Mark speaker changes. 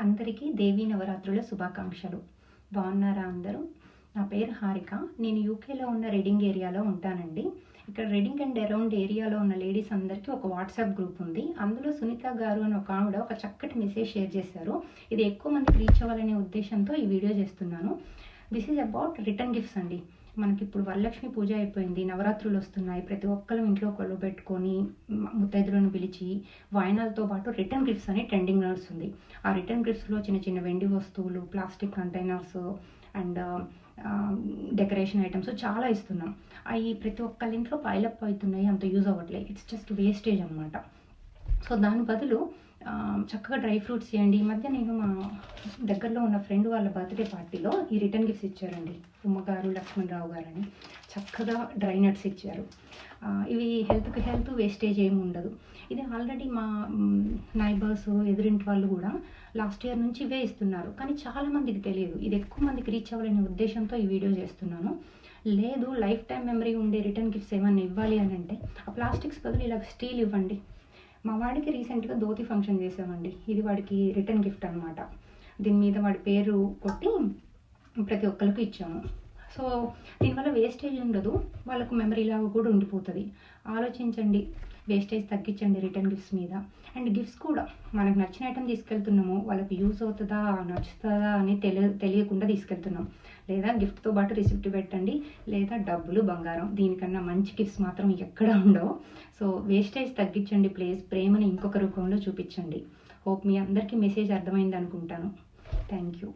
Speaker 1: అందరికీ దేవీ నవరాత్రుల శుభాకాంక్షలు. బాగున్నారా అందరూ? నా పేరు హారిక. నేను యూకేలో ఉన్న రెడింగ్ ఏరియాలో ఉంటానండి. ఇక్కడ రెడింగ్ అండ్ అరౌండ్ ఏరియాలో ఉన్న లేడీస్ అందరికీ ఒక వాట్సాప్ గ్రూప్ ఉంది. అందులో సునీత గారు అని ఒక ఆవిడ ఒక చక్కటి మెసేజ్ షేర్ చేశారు. ఇది ఎక్కువ మందికి రీచ్ అవ్వాలనే ఉద్దేశంతో ఈ వీడియో చేస్తున్నాను. This is about return gifts అండి. మనకి ఇప్పుడు వరలక్ష్మి పూజ అయిపోయింది, నవరాత్రులు వస్తున్నాయి. ప్రతి ఒక్కరు ఇంట్లో కొలు పెట్టుకొని ముత్తైదులను పిలిచి వాయినాలతో పాటు రిటర్న్ గిఫ్ట్స్ అని ట్రెండింగ్ నడుస్తుంది. ఆ రిటర్న్ గిఫ్ట్స్లో చిన్న చిన్న వెండి వస్తువులు, plastic containers and decoration items చాలా ఇస్తున్నాం. అవి ప్రతి ఒక్కరి ఇంట్లో పైలప్ అవుతున్నాయి, అంత యూజ్ అవ్వట్లేదు. ఇట్స్ జస్ట్ వేస్టేజ్ అనమాట. సో దాని బదులు చక్కగా డ్రై ఫ్రూట్స్ చేయండి. ఈ మధ్య నేను మా దగ్గరలో ఉన్న ఫ్రెండ్ వాళ్ళ బర్త్డే పార్టీలో ఈ రిటర్న్ గిఫ్ట్స్ ఇచ్చారండి. ఉమ్మగారు, లక్ష్మణరావు గారు అని చక్కగా డ్రై నట్స్ ఇచ్చారు. ఇవి హెల్త్కి హెల్త్, వేస్టేజ్ ఏమి ఉండదు. ఇది ఆల్రెడీ మా నైబర్స్, ఎదురింటి వాళ్ళు కూడా లాస్ట్ ఇయర్ నుంచి ఇవే ఇస్తున్నారు. కానీ చాలామందికి తెలియదు. ఇది ఎక్కువ మందికి రీచ్ అవ్వాలనే ఉద్దేశంతో ఈ వీడియో చేస్తున్నాను. లేదు, లైఫ్ టైం మెమరీ ఉండే రిటర్న్ గిఫ్ట్స్ ఏమన్నా ఇవ్వాలి అని అంటే ఆ ప్లాస్టిక్స్ బదులు ఇలా స్టీల్ ఇవ్వండి. మా వాడికి రీసెంట్గా ధోతి ఫంక్షన్ చేసామండి. ఇది వాడికి రిటర్న్ గిఫ్ట్ అనమాట. దీని మీద వాడి పేరు కొట్టి ప్రతి ఒక్కరికి ఇచ్చాము. సో దీనివల్ల వేస్టేజ్ ఉండదు, వాళ్ళకు మెమరీలాగా కూడా ఉండిపోతుంది. ఆలోచించండి, వేస్టేజ్ తగ్గించండి రిటర్న్ గిఫ్ట్స్ మీద. అండ్ గిఫ్ట్స్ కూడా మనకు నచ్చిన ఐటమ్ తీసుకెళ్తున్నాము, వాళ్ళకి యూజ్ అవుతుందా, నచ్చుతుందా అని తెలియకుండా తీసుకెళ్తున్నాం. లేదా గిఫ్ట్తో పాటు రిసిప్ట్ పెట్టండి, లేదా డబ్బులు, బంగారం. దీనికన్నా మంచి గిఫ్ట్స్ మాత్రం ఎక్కడ ఉండవు. సో వేస్టేజ్ తగ్గించండి ప్లీజ్. ప్రేమను ఇంకొక రూపంలో చూపించండి. హోప్ మీ అందరికీ మెసేజ్ అర్థమైంది అనుకుంటాను. Thank you.